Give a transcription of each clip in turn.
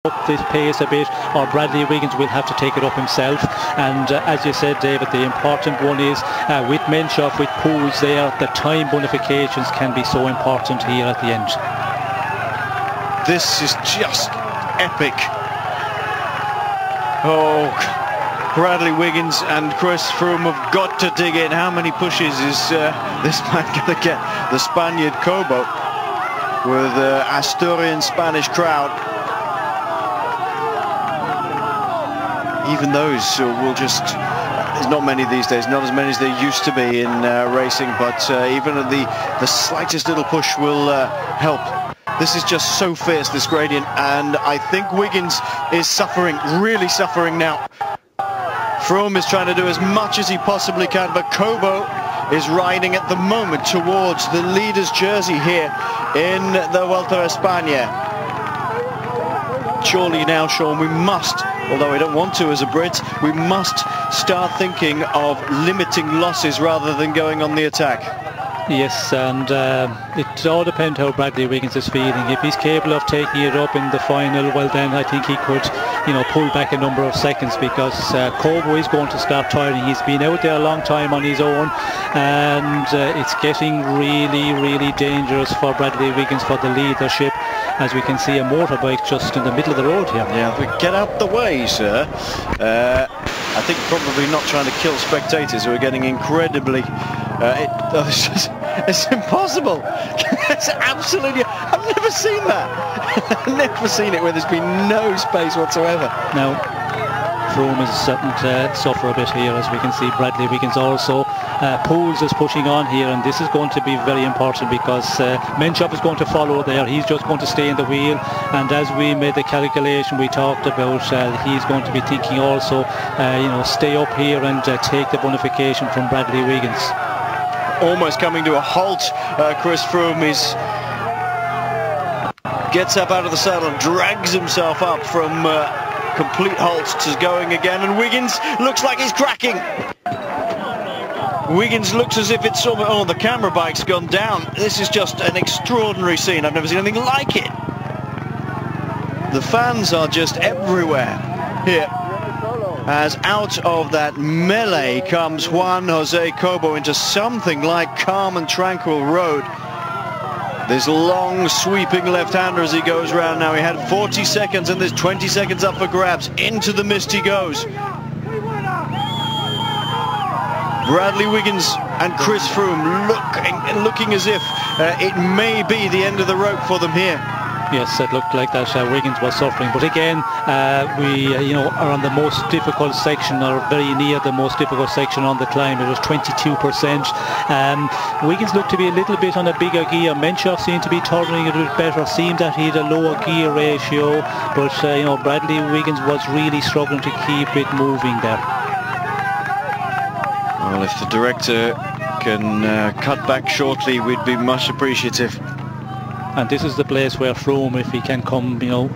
up this pace a bit, or Bradley Wiggins will have to take it up himself. And as you said, David, the important one is with Menchoff, with pools there, the time bonifications can be so important here at the end. This is just epic. Oh, Bradley Wiggins and Chris Froome have got to dig in. How many pushes is this man going to get? The Spaniard Cobo with Asturian Spanish crowd. Even those will just, there's not many these days, not as many as there used to be in racing, but even the slightest little push will help. This is just so fierce, this gradient, and I think Wiggins is suffering, really suffering now. Froome is trying to do as much as he possibly can, but Cobo is riding at the moment towards the leader's jersey here in the Vuelta a España. Surely now, Sean, we must, although we don't want to as a Brit, we must start thinking of limiting losses rather than going on the attack. Yes, and it all depends how Bradley Wiggins is feeling. If he's capable of taking it up in the final, well then I think he could, you know, pull back a number of seconds, because Cobo is going to start tiring. He's been out there a long time on his own, and it's getting really dangerous for Bradley Wiggins for the leadership, as we can see a motorbike just in the middle of the road here. Yeah, we get out the way, sir. I think probably not trying to kill spectators who are getting incredibly... it's impossible. It's absolutely... I've never seen that. I've never seen it where there's been no space whatsoever. Now, Froome is starting to suffer a bit here, as we can see. Bradley Wiggins also. Pools is pushing on here, and this is going to be very important, because Menchoff is going to follow there. He's just going to stay in the wheel, and as we made the calculation we talked about, he's going to be thinking also, you know, stay up here and take the bonification from Bradley Wiggins. Almost coming to a halt. Chris Froome gets up out of the saddle and drags himself up from complete halt to going again, and Wiggins looks like he's cracking. Wiggins looks as if it's almost, oh, the camera bike's gone down. This is just an extraordinary scene. I've never seen anything like it. The fans are just everywhere here, as out of that melee comes Juan Jose Cobo into something like calm and tranquil road. This long sweeping left-hander as he goes round now. He had 40 seconds and there's 20 seconds up for grabs. Into the mist he goes. Bradley Wiggins and Chris Froome looking as if it may be the end of the rope for them here. Yes, it looked like that Wiggins was suffering, but again we you know, are on the most difficult section, or very near the most difficult section on the climb. It was 22%. Wiggins looked to be a little bit on a bigger gear. Menchoff seemed to be turning it a bit better, seemed that he had a lower gear ratio, but you know, Bradley Wiggins was really struggling to keep it moving there. Well, if the director can cut back shortly, we'd be much appreciative. And this is the place where Froome, if he can come, you know,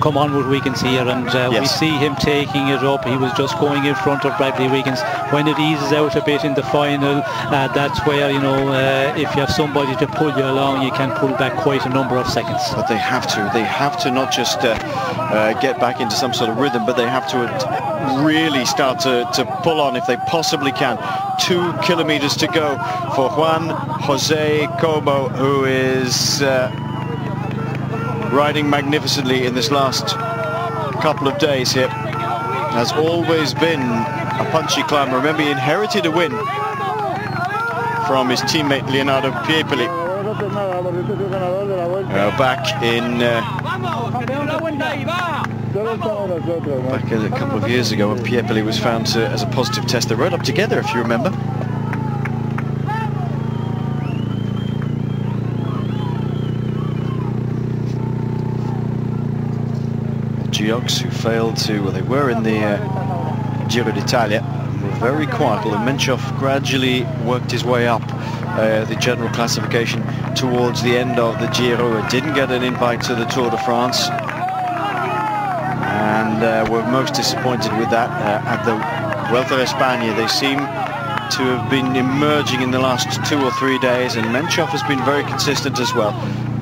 come on with Wiggins here, and yes, we see him taking it up. He was just going in front of Bradley Wiggins. When it eases out a bit in the final, that's where, you know, if you have somebody to pull you along, you can pull back quite a number of seconds. But they have to not just get back into some sort of rhythm, but they have to really start to pull on if they possibly can. 2 kilometers to go for Juan Jose Cobo, who is riding magnificently in this last couple of days here. Has always been a punchy climber. Remember, he inherited a win from his teammate Leonardo Piepoli back in back a couple of years ago, when Piepoli was found as a positive test. They rode up together, if you remember. Geox, who failed to, well, they were in the Giro d'Italia, were very quiet, although Menchoff gradually worked his way up the general classification towards the end of the Giro. Didn't get an invite to the Tour de France, and were most disappointed with that. At the Vuelta a España, they seem to have been emerging in the last 2 or 3 days, and Menchoff has been very consistent as well.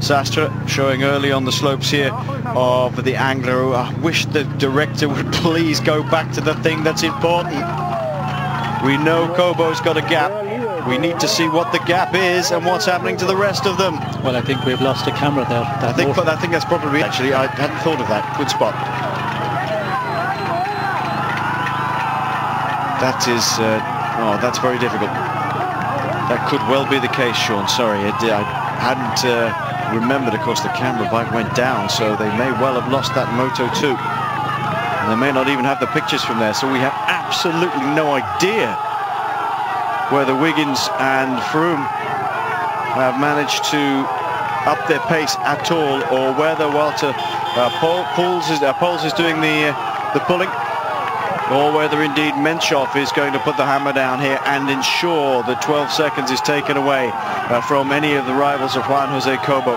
Sastre showing early on the slopes here of the Angler. I wish the director would please go back to the thing that's important. We know Cobo's got a gap. We need to see what the gap is and what's happening to the rest of them. Well, I think we've lost a camera there. I think that's probably, actually, I hadn't thought of that. Good spot. That is, oh, that's very difficult. That could well be the case, Sean. Sorry, I hadn't remembered, of course, the camera bike went down, so they may well have lost that Moto 2. And they may not even have the pictures from there, so we have absolutely no idea whether Wiggins and Froome have managed to up their pace at all, or whether Walter Poels is doing the pulling, or whether indeed Menchov is going to put the hammer down here and ensure that 12 seconds is taken away from any of the rivals of Juan Jose Cobo.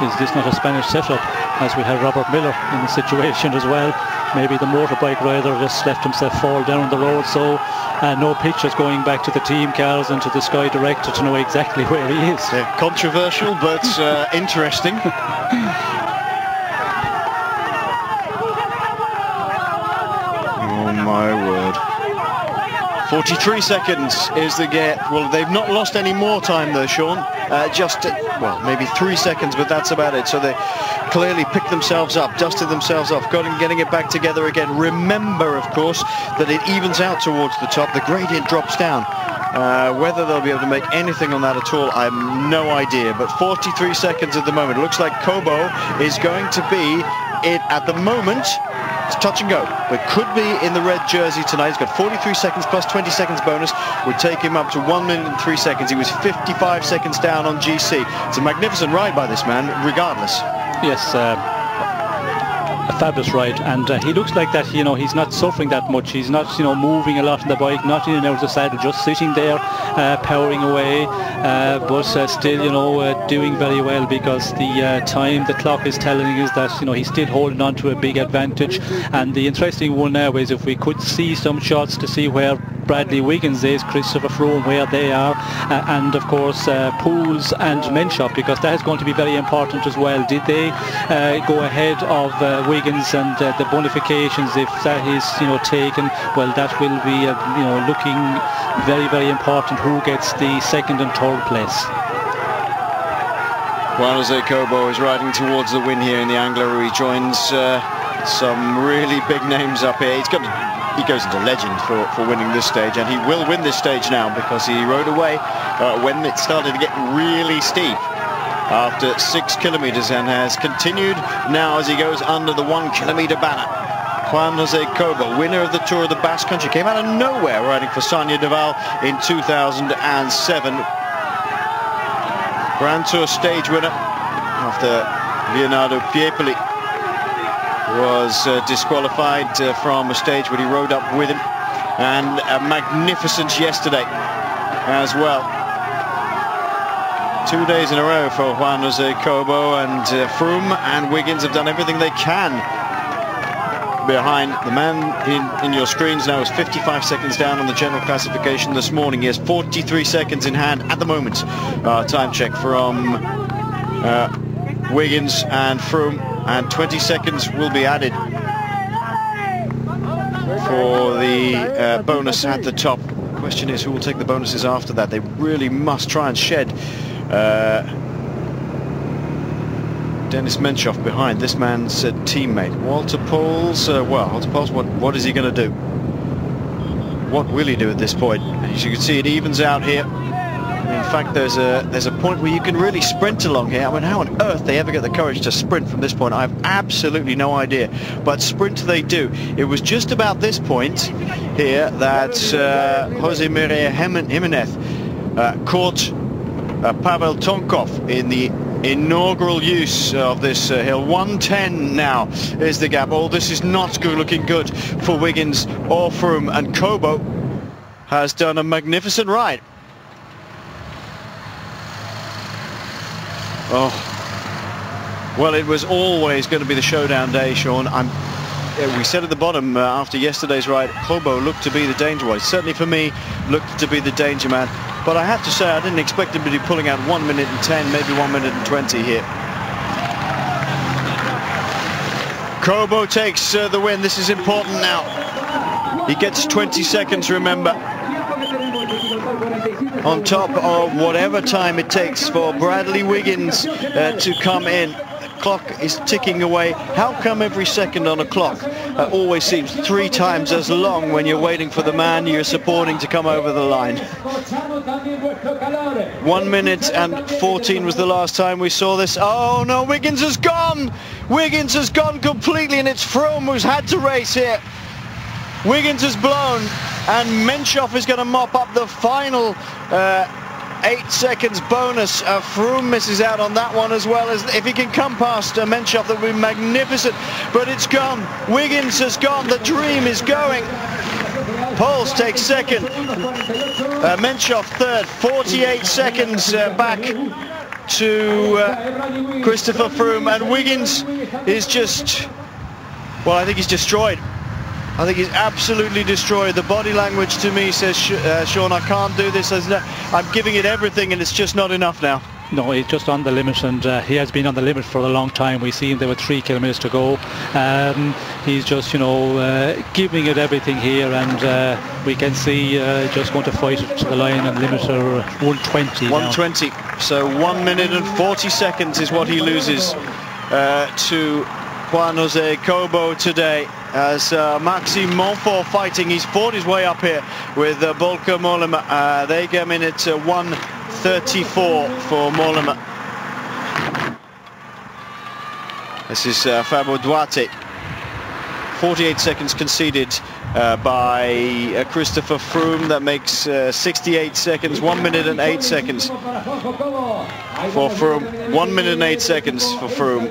Is this not a Spanish setup, as we have Robert Miller in the situation as well? Maybe the motorbike rider just left himself fall down the road, so no pictures going back to the team cars and to the Sky director to know exactly where he is. Yeah, controversial, but interesting. Oh my word. 43 seconds is the gap. Well, they've not lost any more time though, Sean. Well, maybe 3 seconds, but that's about it. So they clearly picked themselves up, dusted themselves off, getting it back together again. Remember, of course, that it evens out towards the top. The gradient drops down. Whether they'll be able to make anything on that at all, I have no idea. But 43 seconds at the moment. It looks like Cobo is going to be it at the moment. It's touch and go, but could be in the red jersey tonight. He's got 43 seconds plus 20 seconds bonus, would take him up to 1 minute and 3 seconds. He was 55 seconds down on GC. It's a magnificent ride by this man, regardless. Yes, a fabulous ride, and he looks like that, you know, he's not suffering that much. He's not, you know, moving a lot on the bike, not in and out of the saddle, just sitting there, powering away, but still, you know, doing very well, because the time the clock is telling us that, you know, he's still holding on to a big advantage. And the interesting one now is if we could see some shots to see where Bradley Wiggins is, Christopher Froome, where they are, and of course Poels and Menchov, because that is going to be very important as well. Did they go ahead of Wiggins and the bonifications? If that is, you know, taken, well, that will be you know, looking very, very important, who gets the second and third place. Juan Jose Cobo is riding towards the win here in the Angler. He joins some really big names up here. He goes into legend for winning this stage, and he will win this stage now, because he rode away when it started to get really steep after 6 kilometers, and has continued now as he goes under the 1 kilometer banner. Juan Jose Cobo, winner of the Tour of the Basque Country, came out of nowhere riding for Sonia Deval in 2007. Grand Tour stage winner after Leonardo Piepoli was disqualified from a stage where he rode up with him, and a magnificent yesterday as well. 2 days in a row for Juan Jose Cobo, and Froome and Wiggins have done everything they can behind. The man in your screens now is 55 seconds down on the general classification this morning. He has 43 seconds in hand at the moment. Time check from Wiggins and Froome, and 20 seconds will be added for the bonus at the top. The question is, who will take the bonuses after that? They really must try and shed Dennis Menchov behind, this man's teammate. Walter Poels, well, Walter Poels, what is he going to do? What will he do at this point? As you can see, it evens out here. In fact, there's a point where you can really sprint along here. I mean, how on earth they ever get the courage to sprint from this point, I have absolutely no idea. But sprint they do. It was just about this point here that Jose Maria Jimenez caught Pavel Tonkov in the inaugural use of this hill. 110 now is the gap. Oh, this is not looking good for Wiggins or Froome, and Cobo has done a magnificent ride. Oh, well, it was always going to be the showdown day, Sean. We said at the bottom after yesterday's ride, Cobo looked to be the danger one. Certainly for me, looked to be the danger man. but I have to say I didn't expect him to be pulling out 1 minute and 10, maybe 1 minute and 20 here. Cobo takes the win. This is important now. He gets 20 seconds, remember, on top of whatever time it takes for Bradley Wiggins to come in. The clock is ticking away. How come every second on a clock always seems 3 times as long when you're waiting for the man you're supporting to come over the line? 1 minute and 14 was the last time we saw this. Oh no, Wiggins has gone! Wiggins has gone completely, and it's Froome who's had to race here. Wiggins has blown, and Menchov is going to mop up the final 8 seconds bonus. Froome misses out on that one as well. As if he can come past Menchov, that would be magnificent, but it's gone. Wiggins has gone. The dream is going. Poels takes second, Menchov third. 48 seconds back to Christopher Froome, and Wiggins is just, well, I think he's destroyed. I think he's absolutely destroyed. The body language to me says, Sean, I can't do this. I'm giving it everything, and it's just not enough now. No, he's just on the limit, and he has been on the limit for a long time. We see him there with 3 kilometers to go. He's just, you know, giving it everything here, and we can see just going to fight it to the line and limiter 120. 120. Now. So 1 minute and 40 seconds is what he loses to Juan Jose Cobo today, as Maxime Montfort fighting. He's fought his way up here with Volker Mollema. They come in at 1:34 for Mollema. This is Fabio Duarte. 48 seconds conceded by Christopher Froome. That makes 68 seconds. 1 minute and 8 seconds for Froome. 1 minute and 8 seconds for Froome.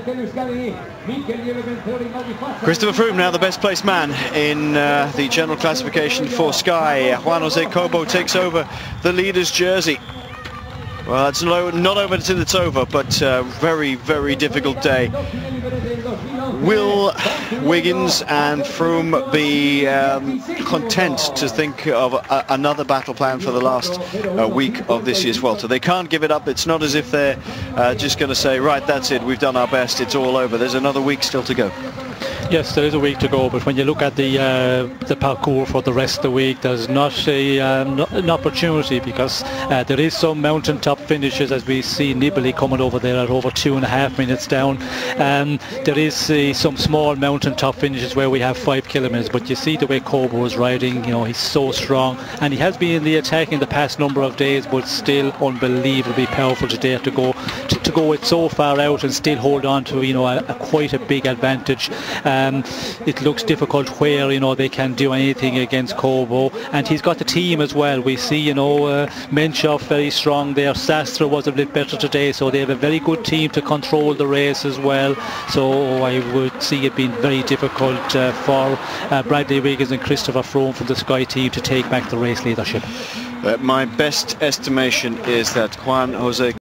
Christopher Froome now the best placed man in the general classification for Sky. Juan Jose Cobo takes over the leader's jersey. Well, it's not over until it's over, but very, very difficult day. Will Wiggins and Froome be content to think of another battle plan for the last week of this year's Vuelta? They can't give it up. It's not as if they're just going to say, right, that's it, we've done our best, it's all over. There's another week still to go. Yes, there is a week to go, but when you look at the parcours for the rest of the week, there's not an opportunity, because there is some mountaintop finishes, as we see Nibali coming over there at over 2.5 minutes down. There is some small mountaintop finishes where we have 5 kilometers, but you see the way Cobo is riding. You know, he's so strong, and he has been in the attack in the past number of days, but still unbelievably powerful today to go it so far out and still hold on to, you know, quite a big advantage. It looks difficult where, you know, they can do anything against Cobo, and he's got the team as well. We see, you know, Menchov very strong there. Sastre was a bit better today, so they have a very good team to control the race as well. So I would see it being very difficult for Bradley Wiggins and Christopher Froome from the Sky team to take back the race leadership. My best estimation is that Juan Jose